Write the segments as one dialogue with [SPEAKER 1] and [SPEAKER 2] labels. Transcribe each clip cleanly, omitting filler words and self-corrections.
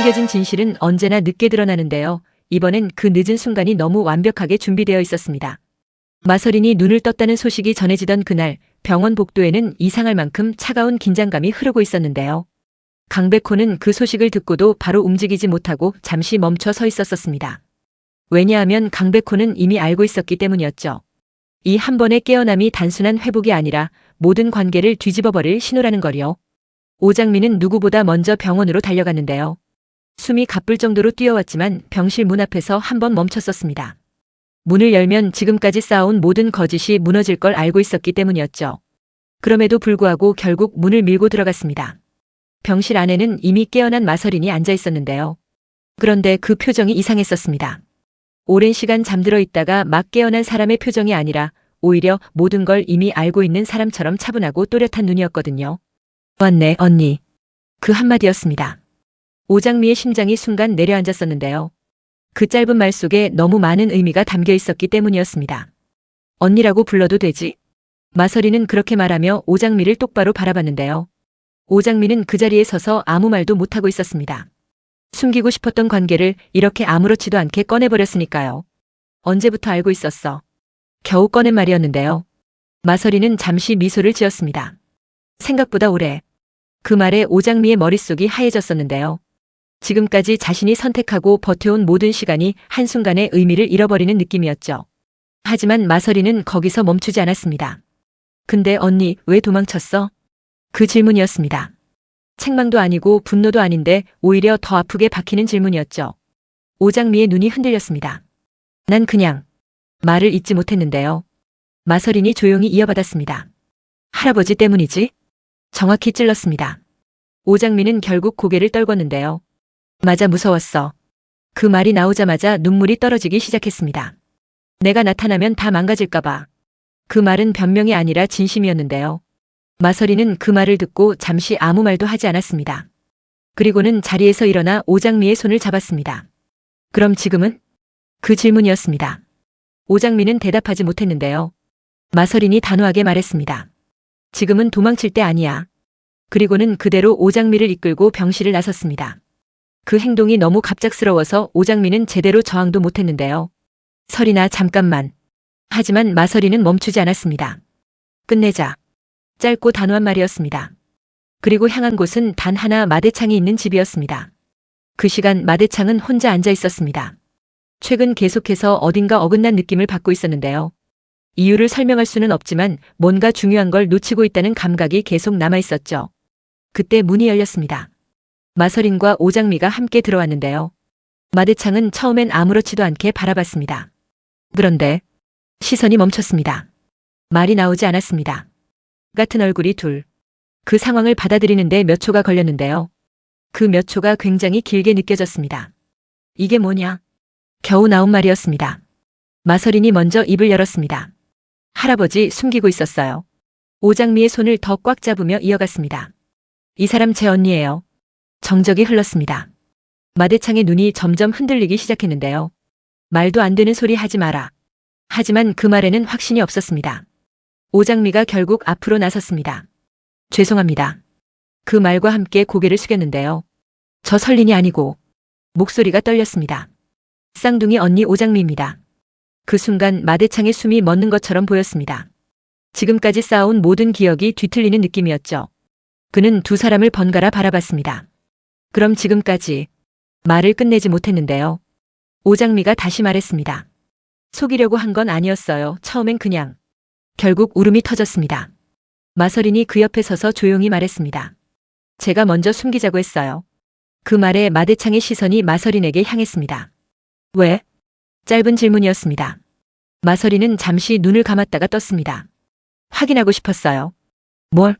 [SPEAKER 1] 숨겨진 진실은 언제나 늦게 드러나는데요. 이번엔 그 늦은 순간이 너무 완벽하게 준비되어 있었습니다. 마서린이 눈을 떴다는 소식이 전해지던 그날 병원 복도에는 이상할 만큼 차가운 긴장감이 흐르고 있었는데요. 강백호는 그 소식을 듣고도 바로 움직이지 못하고 잠시 멈춰 서 있었습니다. 왜냐하면 강백호는 이미 알고 있었기 때문이었죠. 이 한 번의 깨어남이 단순한 회복이 아니라 모든 관계를 뒤집어버릴 신호라는 거요. 오장민은 누구보다 먼저 병원으로 달려갔는데요. 숨이 가쁠 정도로 뛰어왔지만 병실 문 앞에서 한 번 멈췄었습니다. 문을 열면 지금까지 쌓아온 모든 거짓이 무너질 걸 알고 있었기 때문이었죠. 그럼에도 불구하고 결국 문을 밀고 들어갔습니다. 병실 안에는 이미 깨어난 마서린이 앉아 있었는데요. 그런데 그 표정이 이상했었습니다. 오랜 시간 잠들어 있다가 막 깨어난 사람의 표정이 아니라 오히려 모든 걸 이미 알고 있는 사람처럼 차분하고 또렷한 눈이었거든요. 왔네, 언니. 그 한마디였습니다. 오장미의 심장이 순간 내려앉았었는데요. 그 짧은 말 속에 너무 많은 의미가 담겨 있었기 때문이었습니다. 언니라고 불러도 되지? 마서린은 그렇게 말하며 오장미를 똑바로 바라봤는데요. 오장미는 그 자리에 서서 아무 말도 못하고 있었습니다. 숨기고 싶었던 관계를 이렇게 아무렇지도 않게 꺼내버렸으니까요. 언제부터 알고 있었어? 겨우 꺼낸 말이었는데요. 마서린은 잠시 미소를 지었습니다. 생각보다 오래. 그 말에 오장미의 머릿속이 하얘졌었는데요. 지금까지 자신이 선택하고 버텨온 모든 시간이 한순간에 의미를 잃어버리는 느낌이었죠. 하지만 마서린은 거기서 멈추지 않았습니다. 근데 언니, 왜 도망쳤어? 그 질문이었습니다. 책망도 아니고 분노도 아닌데 오히려 더 아프게 박히는 질문이었죠. 오장미의 눈이 흔들렸습니다. 난 그냥 말을 잇지 못했는데요. 마서린이 조용히 이어받았습니다. 할아버지 때문이지? 정확히 찔렀습니다. 오장미는 결국 고개를 떨궜는데요. 맞아, 무서웠어. 그 말이 나오자마자 눈물이 떨어지기 시작했습니다. 내가 나타나면 다 망가질까봐. 그 말은 변명이 아니라 진심이었는데요. 마서린은 그 말을 듣고 잠시 아무 말도 하지 않았습니다. 그리고는 자리에서 일어나 오장미의 손을 잡았습니다. 그럼 지금은? 그 질문이었습니다. 오장미는 대답하지 못했는데요. 마서린이 단호하게 말했습니다. 지금은 도망칠 때 아니야. 그리고는 그대로 오장미를 이끌고 병실을 나섰습니다. 그 행동이 너무 갑작스러워서 오장미는 제대로 저항도 못했는데요. 설이나 잠깐만. 하지만 마서린은 멈추지 않았습니다. 끝내자. 짧고 단호한 말이었습니다. 그리고 향한 곳은 단 하나 마대창이 있는 집이었습니다. 그 시간 마대창은 혼자 앉아 있었습니다. 최근 계속해서 어딘가 어긋난 느낌을 받고 있었는데요. 이유를 설명할 수는 없지만 뭔가 중요한 걸 놓치고 있다는 감각이 계속 남아 있었죠. 그때 문이 열렸습니다. 마서린과 오장미가 함께 들어왔는데요. 마대창은 처음엔 아무렇지도 않게 바라봤습니다. 그런데 시선이 멈췄습니다. 말이 나오지 않았습니다. 같은 얼굴이 둘. 그 상황을 받아들이는데 몇 초가 걸렸는데요. 그 몇 초가 굉장히 길게 느껴졌습니다. 이게 뭐냐? 겨우 나온 말이었습니다. 마서린이 먼저 입을 열었습니다. 할아버지, 숨기고 있었어요. 오장미의 손을 더 꽉 잡으며 이어갔습니다. 이 사람 제 언니예요. 정적이 흘렀습니다. 마대창의 눈이 점점 흔들리기 시작했는데요. 말도 안 되는 소리 하지 마라. 하지만 그 말에는 확신이 없었습니다. 오장미가 결국 앞으로 나섰습니다. 죄송합니다. 그 말과 함께 고개를 숙였는데요. 저 설린이 아니고. 목소리가 떨렸습니다. 쌍둥이 언니 오장미입니다. 그 순간 마대창의 숨이 멎는 것처럼 보였습니다. 지금까지 쌓아온 모든 기억이 뒤틀리는 느낌이었죠. 그는 두 사람을 번갈아 바라봤습니다. 그럼 지금까지 말을 끝내지 못했는데요. 오장미가 다시 말했습니다. 속이려고 한 건 아니었어요. 처음엔 그냥. 결국 울음이 터졌습니다. 마서린이 그 옆에 서서 조용히 말했습니다. 제가 먼저 숨기자고 했어요. 그 말에 마대창의 시선이 마서린에게 향했습니다. 왜? 짧은 질문이었습니다. 마서린은 잠시 눈을 감았다가 떴습니다. 확인하고 싶었어요. 뭘?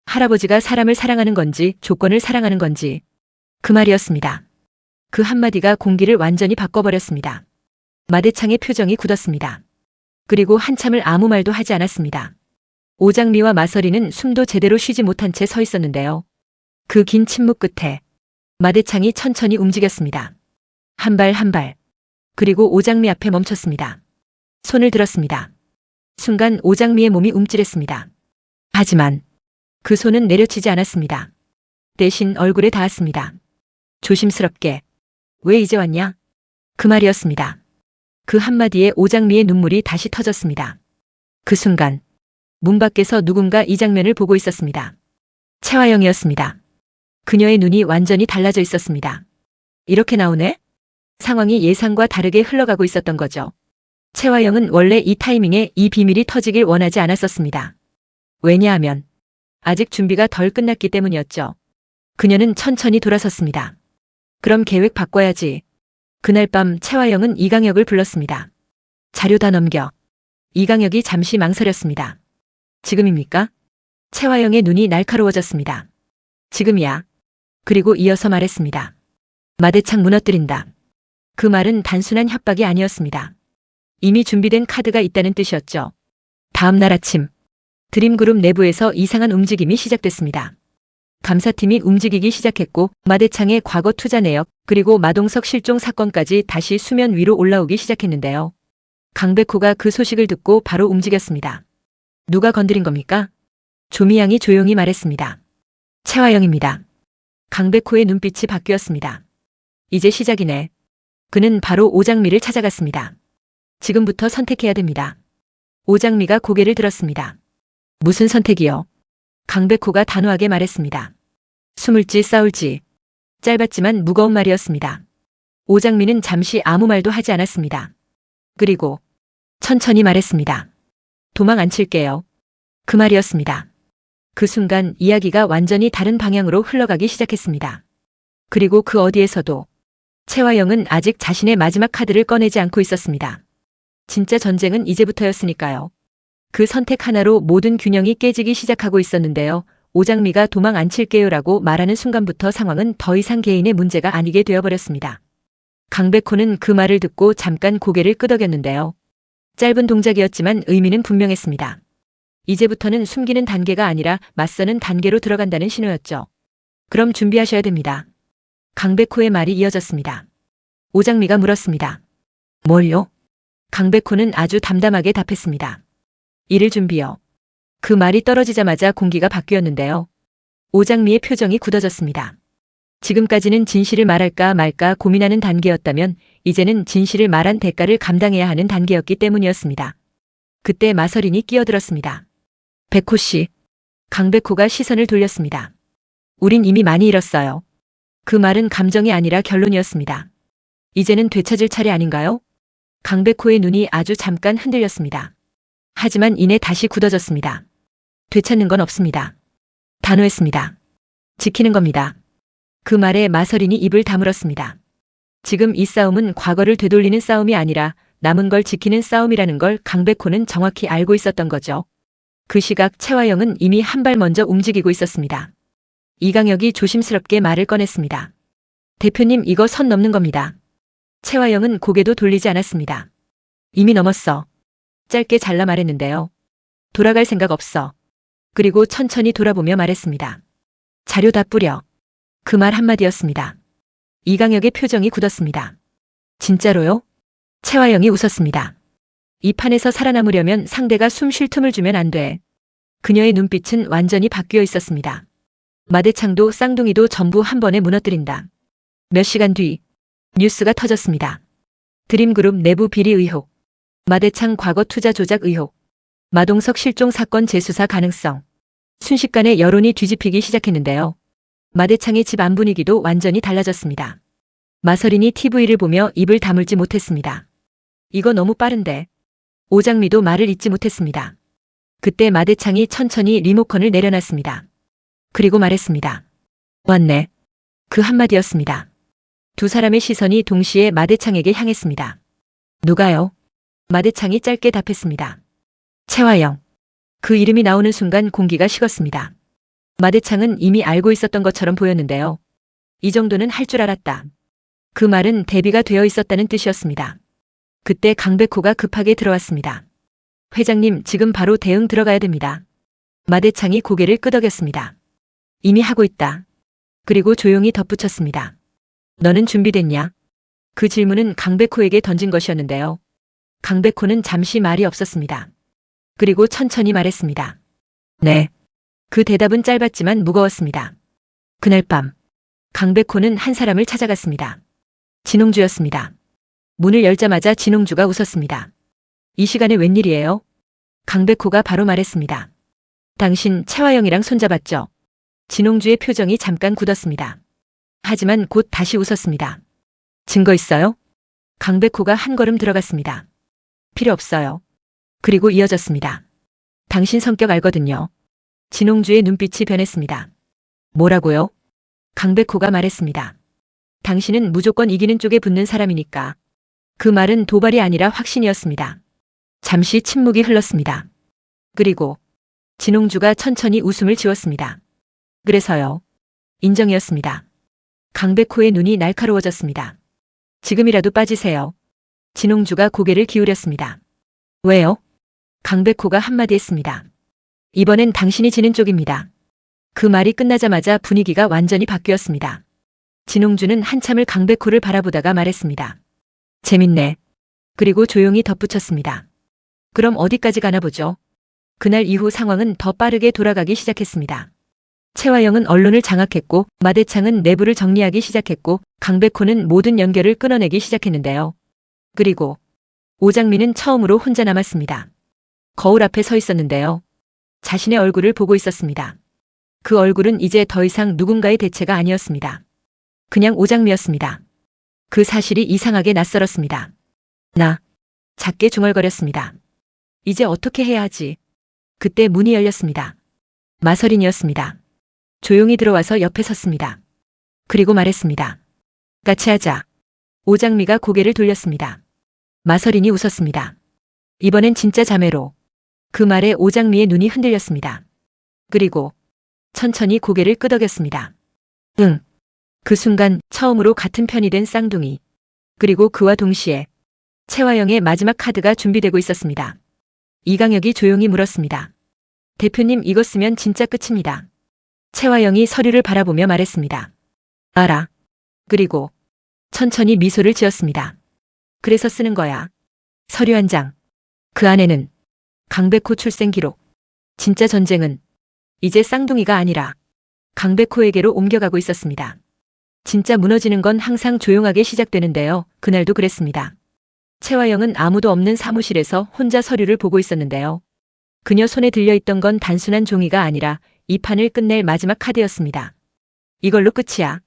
[SPEAKER 1] 할아버지가 사람을 사랑하는 건지 조건을 사랑하는 건지. 그 말이었습니다. 그 한마디가 공기를 완전히 바꿔버렸습니다. 마대창의 표정이 굳었습니다. 그리고 한참을 아무 말도 하지 않았습니다. 오장미와 마서린은 숨도 제대로 쉬지 못한 채 서 있었는데요. 그 긴 침묵 끝에 마대창이 천천히 움직였습니다. 한 발 한 발. 그리고 오장미 앞에 멈췄습니다. 손을 들었습니다. 순간 오장미의 몸이 움찔했습니다. 하지만 그 손은 내려치지 않았습니다. 대신 얼굴에 닿았습니다. 조심스럽게. 왜 이제 왔냐? 그 말이었습니다. 그 한마디에 오장미의 눈물이 다시 터졌습니다. 그 순간 문 밖에서 누군가 이 장면을 보고 있었습니다. 채화영이었습니다. 그녀의 눈이 완전히 달라져 있었습니다. 이렇게 나오네? 상황이 예상과 다르게 흘러가고 있었던 거죠. 채화영은 원래 이 타이밍에 이 비밀이 터지길 원하지 않았었습니다. 왜냐하면 아직 준비가 덜 끝났기 때문이었죠. 그녀는 천천히 돌아섰습니다. 그럼 계획 바꿔야지. 그날 밤 채화영은 이강혁을 불렀습니다. 자료 다 넘겨. 이강혁이 잠시 망설였습니다. 지금입니까? 채화영의 눈이 날카로워졌습니다. 지금이야. 그리고 이어서 말했습니다. 마대창 무너뜨린다. 그 말은 단순한 협박이 아니었습니다. 이미 준비된 카드가 있다는 뜻이었죠. 다음 날 아침 드림그룹 내부에서 이상한 움직임이 시작됐습니다. 감사팀이 움직이기 시작했고 마대창의 과거 투자 내역 그리고 마동석 실종 사건까지 다시 수면 위로 올라오기 시작했는데요. 강백호가 그 소식을 듣고 바로 움직였습니다. 누가 건드린 겁니까? 조미양이 조용히 말했습니다. 채화영입니다. 강백호의 눈빛이 바뀌었습니다. 이제 시작이네. 그는 바로 오장미를 찾아갔습니다. 지금부터 선택해야 됩니다. 오장미가 고개를 들었습니다. 무슨 선택이요? 강백호가 단호하게 말했습니다. 숨을지 싸울지. 짧았지만 무거운 말이었습니다. 오장미는 잠시 아무 말도 하지 않았습니다. 그리고 천천히 말했습니다. 도망 안 칠게요. 그 말이었습니다. 그 순간 이야기가 완전히 다른 방향으로 흘러가기 시작했습니다. 그리고 그 어디에서도 채화영은 아직 자신의 마지막 카드를 꺼내지 않고 있었습니다. 진짜 전쟁은 이제부터였으니까요. 그 선택 하나로 모든 균형이 깨지기 시작하고 있었는데요. 오장미가 도망 안 칠게요라고 말하는 순간부터 상황은 더 이상 개인의 문제가 아니게 되어버렸습니다. 강백호는 그 말을 듣고 잠깐 고개를 끄덕였는데요. 짧은 동작이었지만 의미는 분명했습니다. 이제부터는 숨기는 단계가 아니라 맞서는 단계로 들어간다는 신호였죠. 그럼 준비하셔야 됩니다. 강백호의 말이 이어졌습니다. 오장미가 물었습니다. 뭘요? 강백호는 아주 담담하게 답했습니다. 일을 준비요. 그 말이 떨어지자마자 공기가 바뀌었는데요. 오장미의 표정이 굳어졌습니다. 지금까지는 진실을 말할까 말까 고민하는 단계였다면 이제는 진실을 말한 대가를 감당해야 하는 단계였기 때문이었습니다. 그때 마서린이 끼어들었습니다. 백호 씨. 강백호가 시선을 돌렸습니다. 우린 이미 많이 잃었어요. 그 말은 감정이 아니라 결론이었습니다. 이제는 되찾을 차례 아닌가요? 강백호의 눈이 아주 잠깐 흔들렸습니다. 하지만 이내 다시 굳어졌습니다. 되찾는 건 없습니다. 단호했습니다. 지키는 겁니다. 그 말에 마서린이 입을 다물었습니다. 지금 이 싸움은 과거를 되돌리는 싸움이 아니라 남은 걸 지키는 싸움이라는 걸 강백호는 정확히 알고 있었던 거죠. 그 시각 채화영은 이미 한 발 먼저 움직이고 있었습니다. 이강혁이 조심스럽게 말을 꺼냈습니다. 대표님, 이거 선 넘는 겁니다. 채화영은 고개도 돌리지 않았습니다. 이미 넘었어. 짧게 잘라 말했는데요. 돌아갈 생각 없어. 그리고 천천히 돌아보며 말했습니다. 자료 다 뿌려. 그 말 한마디였습니다. 이강혁의 표정이 굳었습니다. 진짜로요? 채화영이 웃었습니다. 이 판에서 살아남으려면 상대가 숨 쉴 틈을 주면 안 돼. 그녀의 눈빛은 완전히 바뀌어 있었습니다. 마대창도 쌍둥이도 전부 한 번에 무너뜨린다. 몇 시간 뒤 뉴스가 터졌습니다. 드림그룹 내부 비리 의혹, 마대창 과거 투자 조작 의혹, 마동석 실종 사건 재수사 가능성. 순식간에 여론이 뒤집히기 시작했는데요. 마대창의 집 안 분위기도 완전히 달라졌습니다. 마서린이 TV를 보며 입을 다물지 못했습니다. 이거 너무 빠른데. 오장미도 말을 잇지 못했습니다. 그때 마대창이 천천히 리모컨을 내려놨습니다. 그리고 말했습니다. 왔네. 그 한마디였습니다. 두 사람의 시선이 동시에 마대창에게 향했습니다. 누가요? 마대창이 짧게 답했습니다. 채화영. 그 이름이 나오는 순간 공기가 식었습니다. 마대창은 이미 알고 있었던 것처럼 보였는데요. 이 정도는 할 줄 알았다. 그 말은 대비가 되어 있었다는 뜻이었습니다. 그때 강백호가 급하게 들어왔습니다. 회장님, 지금 바로 대응 들어가야 됩니다. 마대창이 고개를 끄덕였습니다. 이미 하고 있다. 그리고 조용히 덧붙였습니다. 너는 준비됐냐? 그 질문은 강백호에게 던진 것이었는데요. 강백호는 잠시 말이 없었습니다. 그리고 천천히 말했습니다. 네. 그 대답은 짧았지만 무거웠습니다. 그날 밤 강백호는 한 사람을 찾아갔습니다. 진홍주였습니다. 문을 열자마자 진홍주가 웃었습니다. 이 시간에 웬일이에요? 강백호가 바로 말했습니다. 당신 채화영이랑 손잡았죠? 진홍주의 표정이 잠깐 굳었습니다. 하지만 곧 다시 웃었습니다. 증거 있어요? 강백호가 한 걸음 들어갔습니다. 필요 없어요. 그리고 이어졌습니다. 당신 성격 알거든요. 진홍주의 눈빛이 변했습니다. 뭐라고요? 강백호가 말했습니다. 당신은 무조건 이기는 쪽에 붙는 사람이니까. 그 말은 도발이 아니라 확신이었습니다. 잠시 침묵이 흘렀습니다. 그리고 진홍주가 천천히 웃음을 지웠습니다. 그래서요. 인정이었습니다. 강백호의 눈이 날카로워졌습니다. 지금이라도 빠지세요. 진홍주가 고개를 기울였습니다. 왜요? 강백호가 한마디 했습니다. 이번엔 당신이 지는 쪽입니다. 그 말이 끝나자마자 분위기가 완전히 바뀌었습니다. 진홍주는 한참을 강백호를 바라보다가 말했습니다. 재밌네. 그리고 조용히 덧붙였습니다. 그럼 어디까지 가나 보죠. 그날 이후 상황은 더 빠르게 돌아가기 시작했습니다. 채화영은 언론을 장악했고 마대창은 내부를 정리하기 시작했고 강백호는 모든 연결을 끊어내기 시작했는데요. 그리고 오장민은 처음으로 혼자 남았습니다. 거울 앞에 서 있었는데요. 자신의 얼굴을 보고 있었습니다. 그 얼굴은 이제 더 이상 누군가의 대체가 아니었습니다. 그냥 오장미였습니다. 그 사실이 이상하게 낯설었습니다. 작게 중얼거렸습니다. 이제 어떻게 해야 하지? 그때 문이 열렸습니다. 마설인이었습니다. 조용히 들어와서 옆에 섰습니다. 그리고 말했습니다. 같이 하자. 오장미가 고개를 돌렸습니다. 마설인이 웃었습니다. 이번엔 진짜 자매로. 그 말에 오장미의 눈이 흔들렸습니다. 그리고 천천히 고개를 끄덕였습니다. 응. 그 순간 처음으로 같은 편이 된 쌍둥이. 그리고 그와 동시에 채화영의 마지막 카드가 준비되고 있었습니다. 이강혁이 조용히 물었습니다. 대표님 이거 쓰면 진짜 끝입니다. 채화영이 서류를 바라보며 말했습니다. 알아. 그리고 천천히 미소를 지었습니다. 그래서 쓰는 거야. 서류 한 장. 그 안에는 강백호 출생 기록. 진짜 전쟁은 이제 쌍둥이가 아니라 강백호에게로 옮겨가고 있었습니다. 진짜 무너지는 건 항상 조용하게 시작되는데요. 그날도 그랬습니다. 채화영은 아무도 없는 사무실에서 혼자 서류를 보고 있었는데요. 그녀 손에 들려있던 건 단순한 종이가 아니라 이 판을 끝낼 마지막 카드였습니다. 이걸로 끝이야.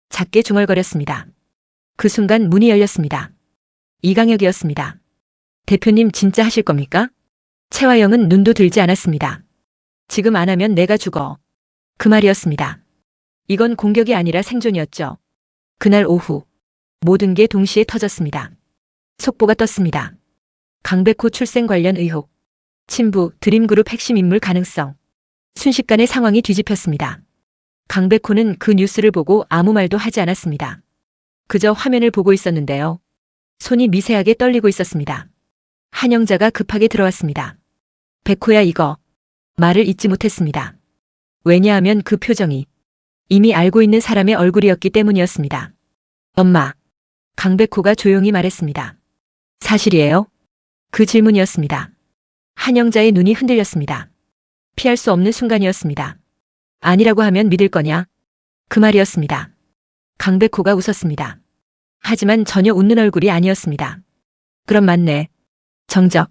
[SPEAKER 1] 작게 중얼거렸습니다. 그 순간 문이 열렸습니다. 이강혁이었습니다. 대표님 진짜 하실 겁니까? 채화영은 눈도 들지 않았습니다. 지금 안 하면 내가 죽어. 그 말이었습니다. 이건 공격이 아니라 생존이었죠. 그날 오후 모든 게 동시에 터졌습니다. 속보가 떴습니다. 강백호 출생 관련 의혹. 친부 드림그룹 핵심 인물 가능성. 순식간에 상황이 뒤집혔습니다. 강백호는 그 뉴스를 보고 아무 말도 하지 않았습니다. 그저 화면을 보고 있었는데요. 손이 미세하게 떨리고 있었습니다. 한영자가 급하게 들어왔습니다. 백호야 이거. 말을 잇지 못했습니다. 왜냐하면 그 표정이 이미 알고 있는 사람의 얼굴이었기 때문이었습니다. 엄마. 강백호가 조용히 말했습니다. 사실이에요? 그 질문이었습니다. 한영자의 눈이 흔들렸습니다. 피할 수 없는 순간이었습니다. 아니라고 하면 믿을 거냐? 그 말이었습니다. 강백호가 웃었습니다. 하지만 전혀 웃는 얼굴이 아니었습니다. 그럼 맞네. 정적.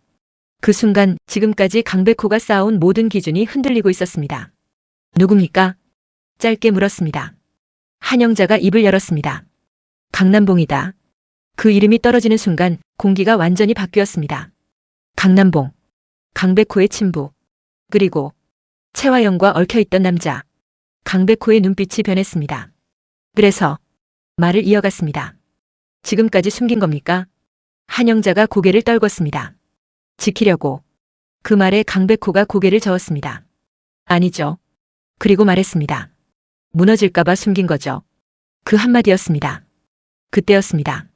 [SPEAKER 1] 그 순간 지금까지 강백호가 쌓아온 모든 기준이 흔들리고 있었습니다. 누굽니까? 짧게 물었습니다. 한영자가 입을 열었습니다. 강남봉이다. 그 이름이 떨어지는 순간 공기가 완전히 바뀌었습니다. 강남봉. 강백호의 친부. 그리고 채화영과 얽혀있던 남자. 강백호의 눈빛이 변했습니다. 그래서 말을 이어갔습니다. 지금까지 숨긴 겁니까? 한영자가 고개를 떨궜습니다. 지키려고. 그 말에 강백호가 고개를 저었습니다. 아니죠. 그리고 말했습니다. 무너질까봐 숨긴 거죠. 그 한마디였습니다. 그때였습니다.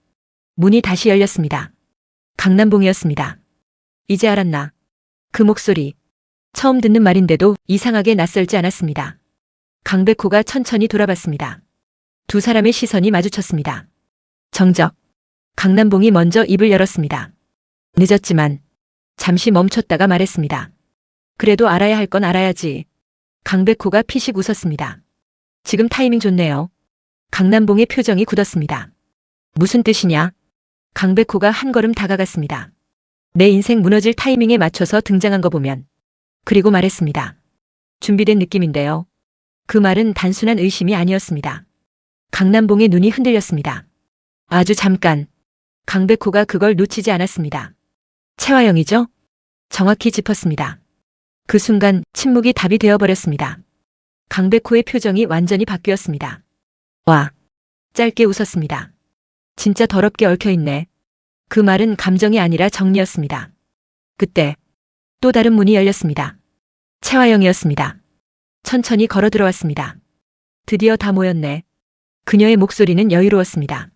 [SPEAKER 1] 문이 다시 열렸습니다. 강남봉이었습니다. 이제 알았나? 그 목소리. 처음 듣는 말인데도 이상하게 낯설지 않았습니다. 강백호가 천천히 돌아봤습니다. 두 사람의 시선이 마주쳤습니다. 정적. 강남봉이 먼저 입을 열었습니다. 늦었지만 잠시 멈췄다가 말했습니다. 그래도 알아야 할 건 알아야지. 강백호가 피식 웃었습니다. 지금 타이밍 좋네요. 강남봉의 표정이 굳었습니다. 무슨 뜻이냐? 강백호가 한 걸음 다가갔습니다. 내 인생 무너질 타이밍에 맞춰서 등장한 거 보면. 그리고 말했습니다. 준비된 느낌인데요. 그 말은 단순한 의심이 아니었습니다. 강남봉의 눈이 흔들렸습니다. 아주 잠깐. 강백호가 그걸 놓치지 않았습니다. 채화영이죠? 정확히 짚었습니다. 그 순간 침묵이 답이 되어버렸습니다. 강백호의 표정이 완전히 바뀌었습니다. 와. 짧게 웃었습니다. 진짜 더럽게 얽혀있네. 그 말은 감정이 아니라 정리였습니다. 그때 또 다른 문이 열렸습니다. 채화영이었습니다. 천천히 걸어 들어왔습니다. 드디어 다 모였네. 그녀의 목소리는 여유로웠습니다.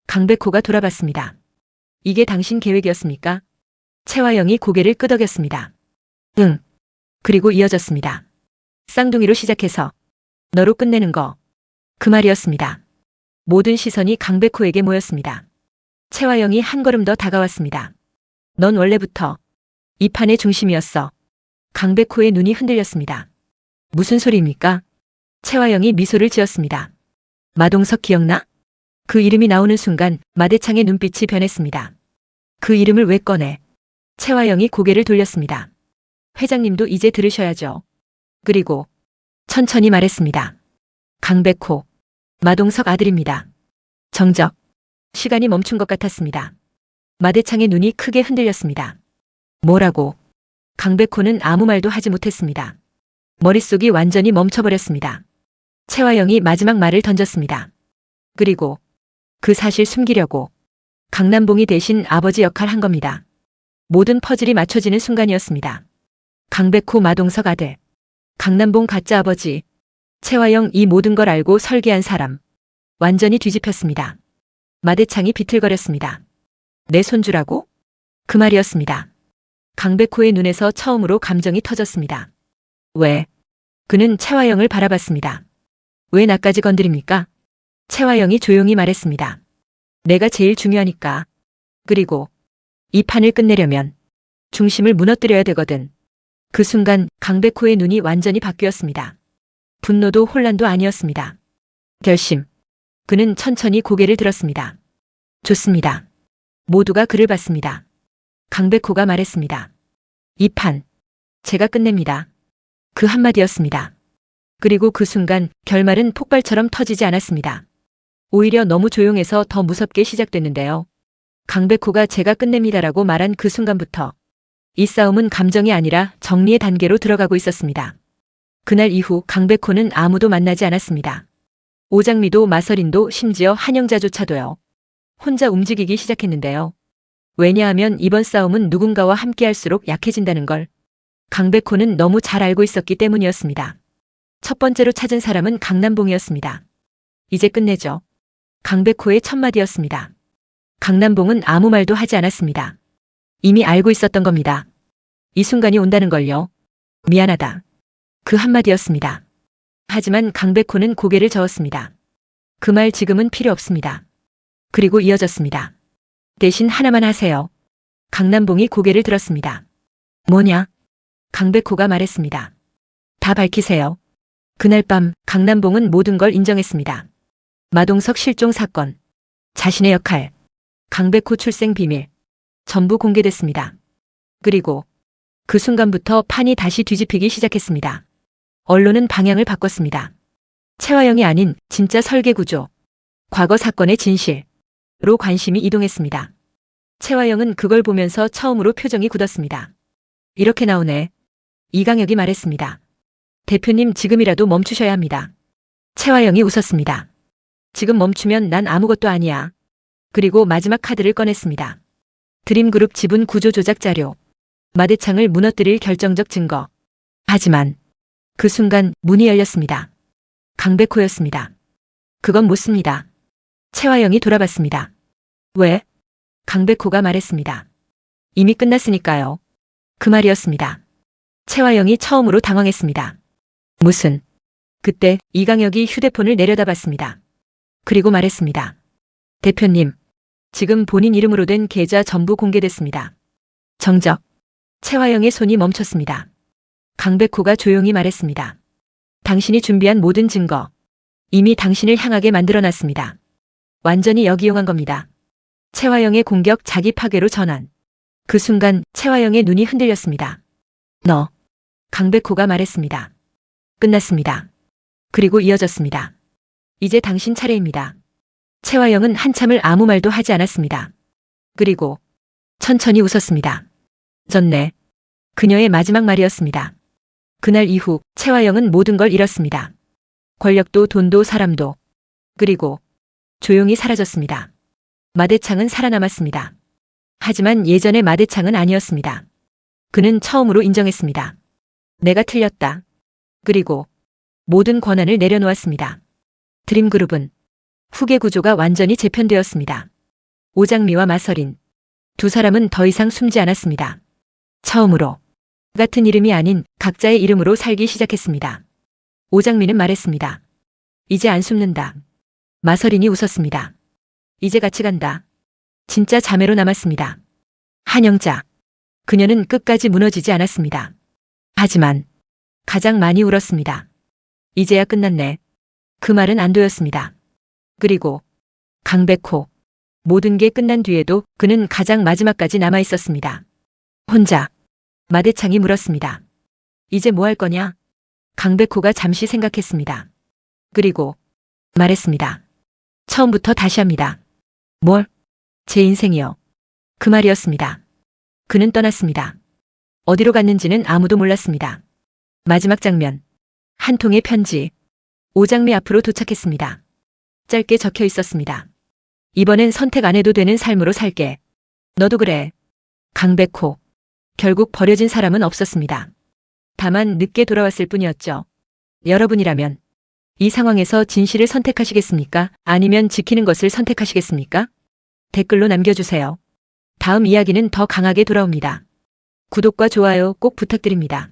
[SPEAKER 1] 강백호가 돌아봤습니다. 이게 당신 계획이었습니까? 채화영이 고개를 끄덕였습니다. 응. 그리고 이어졌습니다. 쌍둥이로 시작해서 너로 끝내는 거. 그 말이었습니다. 모든 시선이 강백호에게 모였습니다. 채화영이 한 걸음 더 다가왔습니다. 넌 원래부터 이 판의 중심이었어. 강백호의 눈이 흔들렸습니다. 무슨 소리입니까? 채화영이 미소를 지었습니다. 마동석 기억나? 그 이름이 나오는 순간 마대창의 눈빛이 변했습니다. 그 이름을 왜 꺼내? 채화영이 고개를 돌렸습니다. 회장님도 이제 들으셔야죠. 그리고 천천히 말했습니다. 강백호, 마동석 아들입니다. 정적. 시간이 멈춘 것 같았습니다. 마대창의 눈이 크게 흔들렸습니다. 뭐라고? 강백호는 아무 말도 하지 못했습니다. 머릿속이 완전히 멈춰버렸습니다. 채화영이 마지막 말을 던졌습니다. 그리고 그 사실 숨기려고 강남봉이 대신 아버지 역할 한 겁니다. 모든 퍼즐이 맞춰지는 순간이었습니다. 강백호 마동석 아들, 강남봉 가짜 아버지, 채화영 이 모든 걸 알고 설계한 사람. 완전히 뒤집혔습니다. 마대창이 비틀거렸습니다. 내 손주라고? 그 말이었습니다. 강백호의 눈에서 처음으로 감정이 터졌습니다. 왜? 그는 채화영을 바라봤습니다. 왜 나까지 건드립니까? 채화영이 조용히 말했습니다. 내가 제일 중요하니까. 그리고 이 판을 끝내려면 중심을 무너뜨려야 되거든. 그 순간 강백호의 눈이 완전히 바뀌었습니다. 분노도 혼란도 아니었습니다. 결심. 그는 천천히 고개를 들었습니다. 좋습니다. 모두가 그를 봤습니다. 강백호가 말했습니다. 이 판, 제가 끝냅니다. 그 한마디였습니다. 그리고 그 순간 결말은 폭발처럼 터지지 않았습니다. 오히려 너무 조용해서 더 무섭게 시작됐는데요. 강백호가 제가 끝냅니다라고 말한 그 순간부터 이 싸움은 감정이 아니라 정리의 단계로 들어가고 있었습니다. 그날 이후 강백호는 아무도 만나지 않았습니다. 오장미도 마서린도 심지어 한영자조차도요. 혼자 움직이기 시작했는데요. 왜냐하면 이번 싸움은 누군가와 함께할수록 약해진다는 걸 강백호는 너무 잘 알고 있었기 때문이었습니다. 첫 번째로 찾은 사람은 강남봉이었습니다. 이제 끝내죠. 강백호의 첫마디였습니다. 강남봉은 아무 말도 하지 않았습니다. 이미 알고 있었던 겁니다. 이 순간이 온다는 걸요. 미안하다. 그 한마디였습니다. 하지만 강백호는 고개를 저었습니다. 그 말 지금은 필요 없습니다. 그리고 이어졌습니다. 대신 하나만 하세요. 강남봉이 고개를 들었습니다. 뭐냐? 강백호가 말했습니다. 다 밝히세요. 그날 밤 강남봉은 모든 걸 인정했습니다. 마동석 실종 사건, 자신의 역할, 강백호 출생 비밀, 전부 공개됐습니다. 그리고 그 순간부터 판이 다시 뒤집히기 시작했습니다. 언론은 방향을 바꿨습니다. 채화영이 아닌 진짜 설계 구조, 과거 사건의 진실로 관심이 이동했습니다. 채화영은 그걸 보면서 처음으로 표정이 굳었습니다. 이렇게 나오네. 이강혁이 말했습니다. 대표님 지금이라도 멈추셔야 합니다. 채화영이 웃었습니다. 지금 멈추면 난 아무것도 아니야. 그리고 마지막 카드를 꺼냈습니다. 드림그룹 지분 구조 조작 자료. 마대창을 무너뜨릴 결정적 증거. 하지만 그 순간 문이 열렸습니다. 강백호였습니다. 그건 못 씁니다. 채화영이 돌아봤습니다. 왜? 강백호가 말했습니다. 이미 끝났으니까요. 그 말이었습니다. 채화영이 처음으로 당황했습니다. 무슨? 그때 이강혁이 휴대폰을 내려다봤습니다. 그리고 말했습니다. 대표님, 지금 본인 이름으로 된 계좌 전부 공개됐습니다. 정적. 채화영의 손이 멈췄습니다. 강백호가 조용히 말했습니다. 당신이 준비한 모든 증거, 이미 당신을 향하게 만들어놨습니다. 완전히 역이용한 겁니다. 채화영의 공격 자기 파괴로 전환. 그 순간 채화영의 눈이 흔들렸습니다. 너. 강백호가 말했습니다. 끝났습니다. 그리고 이어졌습니다. 이제 당신 차례입니다. 채화영은 한참을 아무 말도 하지 않았습니다. 그리고 천천히 웃었습니다. 졌네. 그녀의 마지막 말이었습니다. 그날 이후 채화영은 모든 걸 잃었습니다. 권력도 돈도 사람도. 그리고 조용히 사라졌습니다. 마대창은 살아남았습니다. 하지만 예전의 마대창은 아니었습니다. 그는 처음으로 인정했습니다. 내가 틀렸다. 그리고 모든 권한을 내려놓았습니다. 드림그룹은 후계 구조가 완전히 재편되었습니다. 오장미와 마서린. 두 사람은 더 이상 숨지 않았습니다. 처음으로 같은 이름이 아닌 각자의 이름으로 살기 시작했습니다. 오장미는 말했습니다. 이제 안 숨는다. 마서린이 웃었습니다. 이제 같이 간다. 진짜 자매로 남았습니다. 한영자. 그녀는 끝까지 무너지지 않았습니다. 하지만 가장 많이 울었습니다. 이제야 끝났네. 그 말은 안도였습니다. 그리고 강백호. 모든 게 끝난 뒤에도 그는 가장 마지막까지 남아 있었습니다. 혼자. 마대창이 물었습니다. 이제 뭐 할 거냐? 강백호가 잠시 생각했습니다. 그리고 말했습니다. 처음부터 다시 합니다. 뭘? 제 인생이요. 그 말이었습니다. 그는 떠났습니다. 어디로 갔는지는 아무도 몰랐습니다. 마지막 장면. 한 통의 편지. 오장미 앞으로 도착했습니다. 짧게 적혀 있었습니다. 이번엔 선택 안 해도 되는 삶으로 살게. 너도 그래. 강백호. 결국 버려진 사람은 없었습니다. 다만 늦게 돌아왔을 뿐이었죠. 여러분이라면 이 상황에서 진실을 선택하시겠습니까? 아니면 지키는 것을 선택하시겠습니까? 댓글로 남겨주세요. 다음 이야기는 더 강하게 돌아옵니다. 구독과 좋아요 꼭 부탁드립니다.